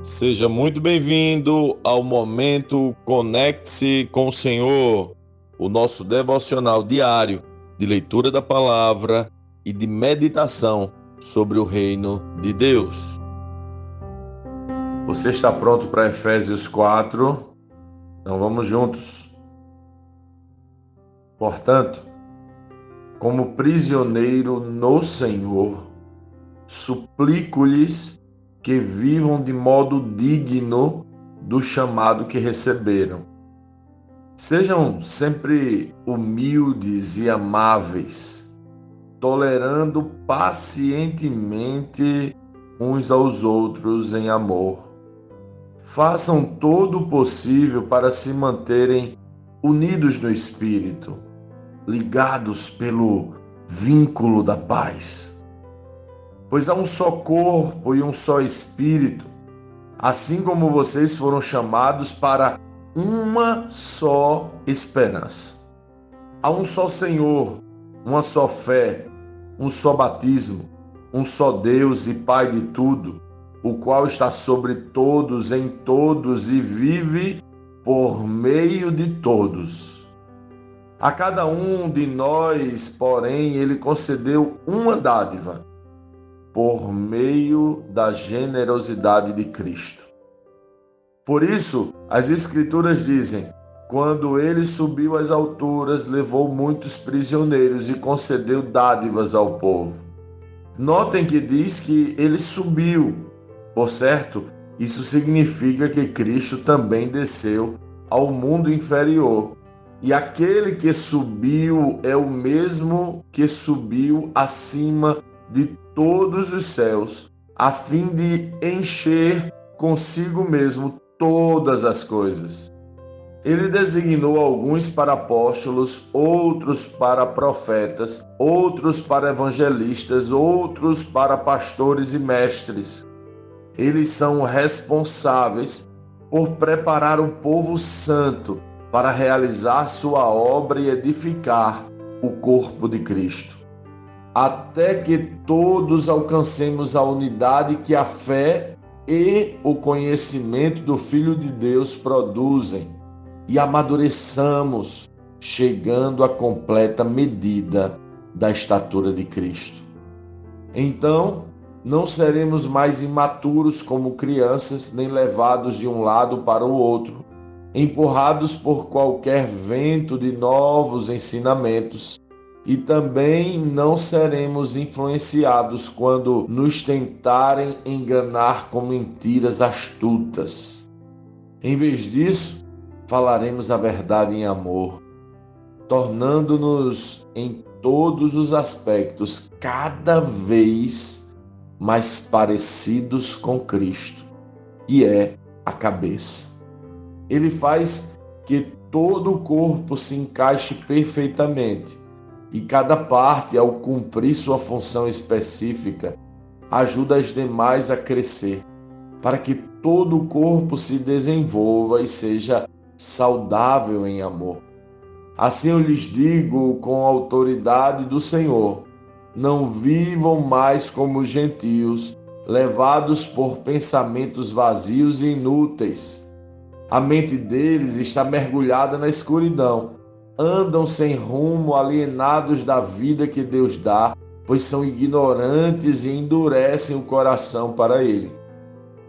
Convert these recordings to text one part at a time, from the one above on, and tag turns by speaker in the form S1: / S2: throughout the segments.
S1: Seja muito bem-vindo ao momento Conecte-se com o Senhor, o nosso devocional diário de leitura da palavra e de meditação sobre o reino de Deus. Você está pronto para Efésios 4? Então vamos juntos. Portanto, como prisioneiro no Senhor, suplico-lhes que vivam de modo digno do chamado que receberam. Sejam sempre humildes e amáveis, tolerando pacientemente uns aos outros em amor. Façam todo o possível para se manterem unidos no Espírito, ligados pelo vínculo da paz. Pois há um só corpo e um só Espírito, assim como vocês foram chamados para uma só esperança. Há um só Senhor, uma só fé, um só batismo, um só Deus e Pai de tudo, o qual está sobre todos, em todos e vive por meio de todos. A cada um de nós, porém, ele concedeu uma dádiva, por meio da generosidade de Cristo. Por isso, as Escrituras dizem: quando ele subiu às alturas, levou muitos prisioneiros e concedeu dádivas ao povo. Notem que diz que ele subiu. Por certo, isso significa que Cristo também desceu ao mundo inferior. E aquele que subiu é o mesmo que subiu acima de todos os céus, a fim de encher consigo mesmo todas as coisas. Ele designou alguns para apóstolos, outros para profetas, outros para evangelistas, outros para pastores e mestres. Eles são responsáveis por preparar o povo santo para realizar sua obra e edificar o corpo de Cristo, até que todos alcancemos a unidade que a fé e o conhecimento do Filho de Deus produzem e amadureçamos, chegando à completa medida da estatura de Cristo. Então, não seremos mais imaturos como crianças, nem levados de um lado para o outro, empurrados por qualquer vento de novos ensinamentos, e também não seremos influenciados quando nos tentarem enganar com mentiras astutas. Em vez disso, falaremos a verdade em amor, tornando-nos em todos os aspectos cada vez mais parecidos com Cristo, que é a cabeça. Ele faz que todo o corpo se encaixe perfeitamente, e cada parte, ao cumprir sua função específica, ajuda as demais a crescer, para que todo o corpo se desenvolva e seja saudável em amor. Assim eu lhes digo com a autoridade do Senhor: não vivam mais como gentios, levados por pensamentos vazios e inúteis. A mente deles está mergulhada na escuridão. Andam sem rumo, alienados da vida que Deus dá, pois são ignorantes e endurecem o coração para Ele.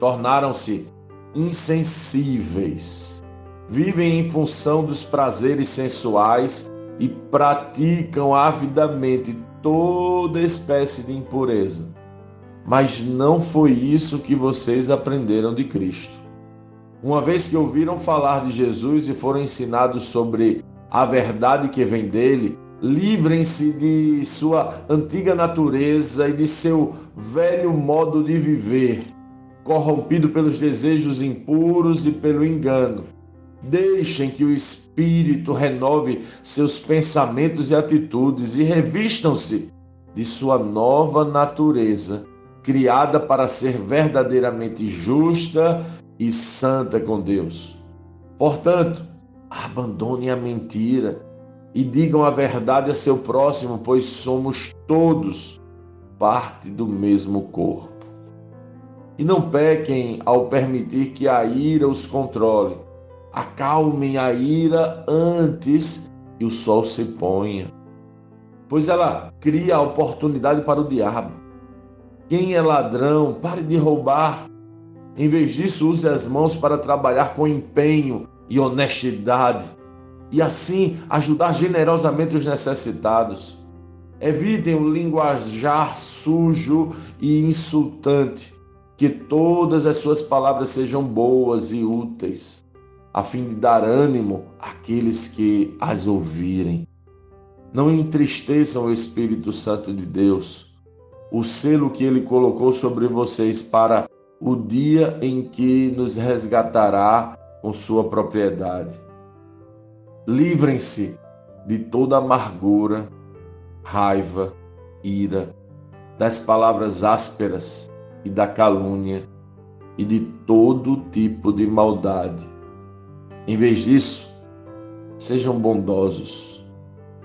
S1: Tornaram-se insensíveis. Vivem em função dos prazeres sensuais e praticam avidamente toda espécie de impureza. Mas não foi isso que vocês aprenderam de Cristo. Uma vez que ouviram falar de Jesus e foram ensinados sobre a verdade que vem dele, livrem-se de sua antiga natureza e de seu velho modo de viver, corrompido pelos desejos impuros e pelo engano. Deixem que o Espírito renove seus pensamentos e atitudes e revistam-se de sua nova natureza, criada para ser verdadeiramente justa e santa com Deus. Portanto, abandonem a mentira e digam a verdade a seu próximo, pois somos todos parte do mesmo corpo. E não pequem ao permitir que a ira os controle. Acalmem a ira antes que o sol se ponha, pois ela cria a oportunidade para o diabo. Quem é ladrão, pare de roubar. Em vez disso, use as mãos para trabalhar com empenho e honestidade e assim ajudar generosamente os necessitados. Evitem o linguajar sujo e insultante. Que todas as suas palavras sejam boas e úteis, a fim de dar ânimo àqueles que as ouvirem. Não entristeçam o Espírito Santo de Deus, o selo que Ele colocou sobre vocês para o dia em que nos resgatará com sua propriedade. Livrem-se de toda amargura, raiva, ira, das palavras ásperas e da calúnia e de todo tipo de maldade. Em vez disso, sejam bondosos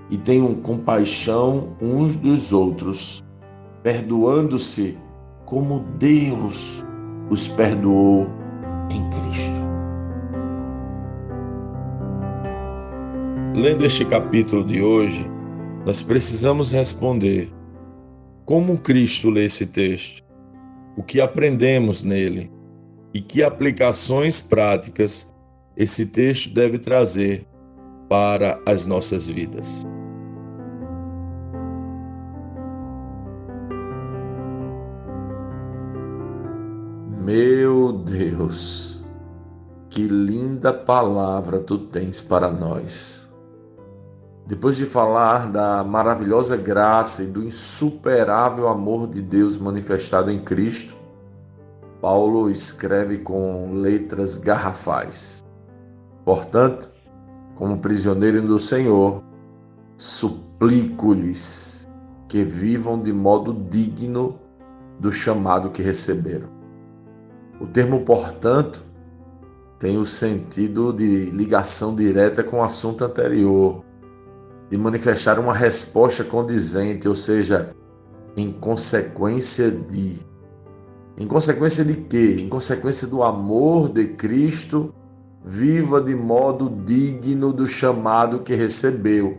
S1: e tenham compaixão uns dos outros, perdoando-se como Deus os perdoou em Cristo. Lendo este capítulo de hoje, nós precisamos responder: como Cristo lê esse texto? O que aprendemos nele? E que aplicações práticas esse texto deve trazer para as nossas vidas? Meu Deus, que linda palavra tu tens para nós. Depois de falar da maravilhosa graça e do insuperável amor de Deus manifestado em Cristo, Paulo escreve com letras garrafais. Portanto, como prisioneiro do Senhor, suplico-lhes que vivam de modo digno do chamado que receberam. O termo, portanto, tem o sentido de ligação direta com o assunto anterior, de manifestar uma resposta condizente, ou seja, em consequência de. Em consequência de quê? Em consequência do amor de Cristo, viva de modo digno do chamado que recebeu.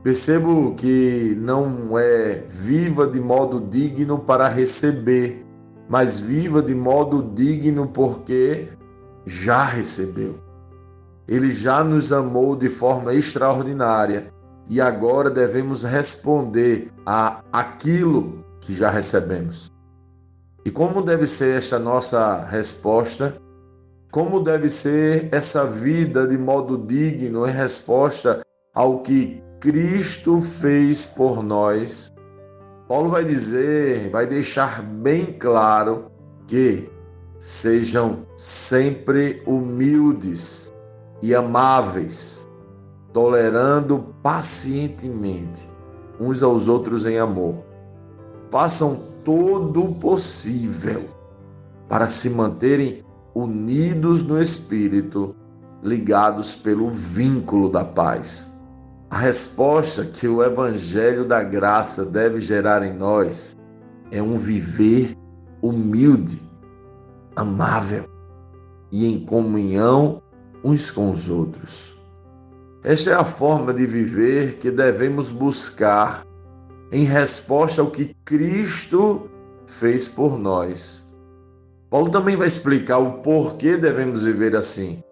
S1: Percebo que não é viva de modo digno para receber, mas viva de modo digno porque já recebeu. Ele já nos amou de forma extraordinária e agora devemos responder a aquilo que já recebemos. E como deve ser esta nossa resposta? Como deve ser essa vida de modo digno em resposta ao que Cristo fez por nós? Paulo vai dizer, vai deixar bem claro que sejam sempre humildes e amáveis, tolerando pacientemente uns aos outros em amor. Façam todo o possível para se manterem unidos no Espírito, ligados pelo vínculo da paz. A resposta que o Evangelho da Graça deve gerar em nós é um viver humilde, amável e em comunhão uns com os outros. Esta é a forma de viver que devemos buscar em resposta ao que Cristo fez por nós. Paulo também vai explicar o porquê devemos viver assim.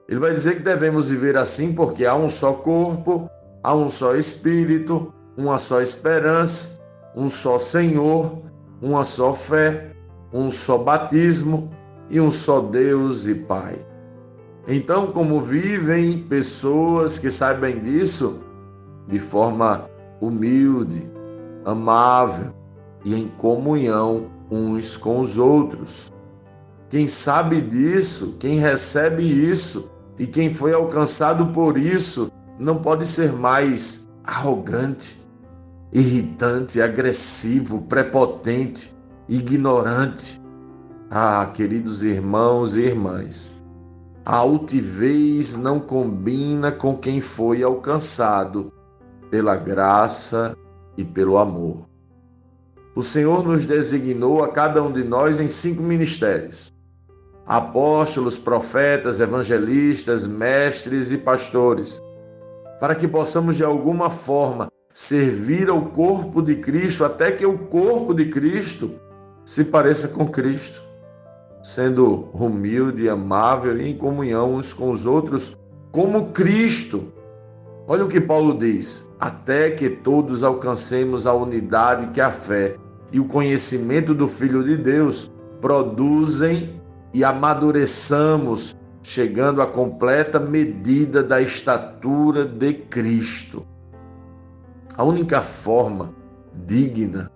S1: Ele vai dizer que devemos viver assim porque há um só corpo, há um só Espírito, uma só esperança, um só Senhor, uma só fé, um só batismo e um só Deus e Pai. Então, como vivem pessoas que saibam disso de forma humilde, amável e em comunhão uns com os outros. Quem sabe disso, quem recebe isso e quem foi alcançado por isso, não pode ser mais arrogante, irritante, agressivo, prepotente, ignorante. Ah, queridos irmãos e irmãs, a altivez não combina com quem foi alcançado pela graça e pelo amor. o Senhor nos designou a cada um de nós em 5 ministérios: apóstolos, profetas, evangelistas, mestres e pastores, para que possamos de alguma forma servir ao corpo de Cristo até que o corpo de Cristo se pareça com Cristo, sendo humilde, amável e em comunhão uns com os outros, como Cristo. Olha o que Paulo diz: até que todos alcancemos a unidade que a fé e o conhecimento do Filho de Deus produzem e amadureçamos, chegando à completa medida da estatura de Cristo. A única forma digna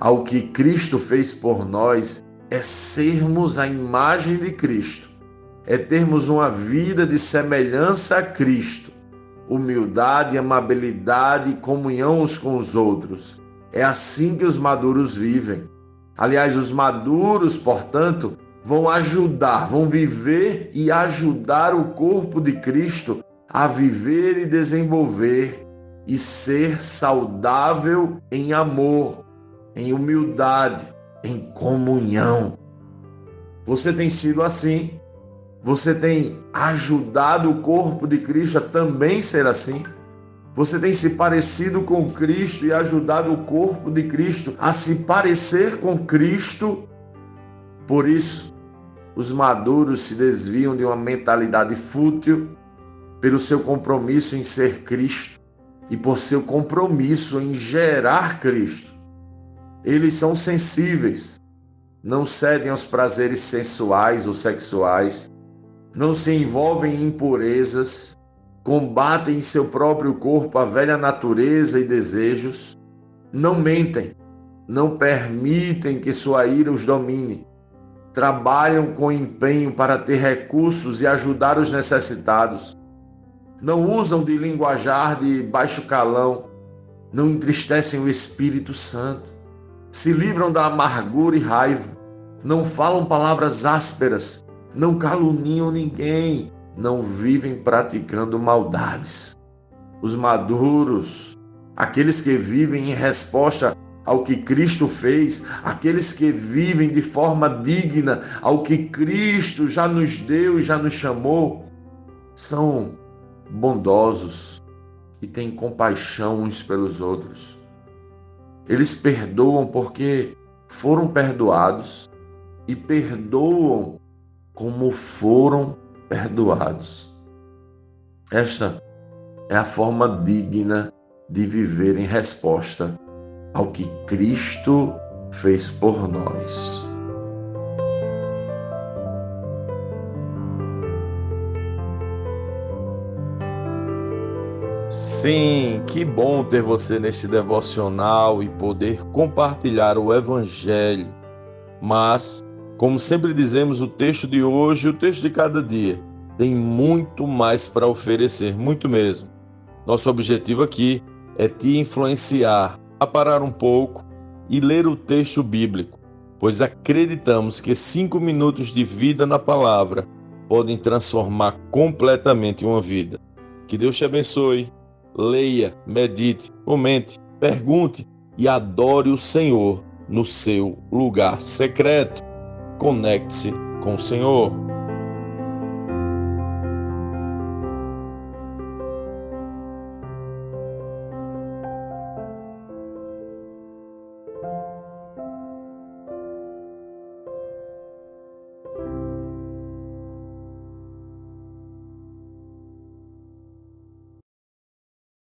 S1: ao que Cristo fez por nós é sermos a imagem de Cristo, é termos uma vida de semelhança a Cristo, humildade, amabilidade e comunhão uns com os outros. É assim que os maduros vivem. Aliás, os maduros, portanto, vão viver e ajudar o corpo de Cristo a viver e desenvolver e ser saudável em amor, em humildade, em comunhão. Você tem sido assim? Você tem ajudado o corpo de Cristo a também ser assim? Você tem se parecido com Cristo e ajudado o corpo de Cristo a se parecer com Cristo? Por isso, os maduros se desviam de uma mentalidade fútil pelo seu compromisso em ser Cristo e por seu compromisso em gerar Cristo. Eles são sensíveis, não cedem aos prazeres sensuais ou sexuais, não se envolvem em impurezas, combatem em seu próprio corpo a velha natureza e desejos, não mentem, não permitem que sua ira os domine, trabalham com empenho para ter recursos e ajudar os necessitados, não usam de linguajar de baixo calão, não entristecem o Espírito Santo, se livram da amargura e raiva, não falam palavras ásperas, não caluniam ninguém, não vivem praticando maldades. Os maduros, aqueles que vivem em resposta ao que Cristo fez, aqueles que vivem de forma digna ao que Cristo já nos deu e já nos chamou, são bondosos e têm compaixão uns pelos outros. Eles perdoam porque foram perdoados e perdoam como foram perdoados. Esta é a forma digna de viver em resposta ao que Cristo fez por nós. Sim, que bom ter você neste devocional e poder compartilhar o Evangelho. Mas, como sempre dizemos, o texto de hoje, o texto de cada dia, tem muito mais para oferecer, muito mesmo. Nosso objetivo aqui é te influenciar a parar um pouco e ler o texto bíblico, pois acreditamos que 5 minutos de vida na palavra podem transformar completamente uma vida. Que Deus te abençoe. Leia, medite, comente, pergunte e adore o Senhor no seu lugar secreto. Conecte-se com o Senhor.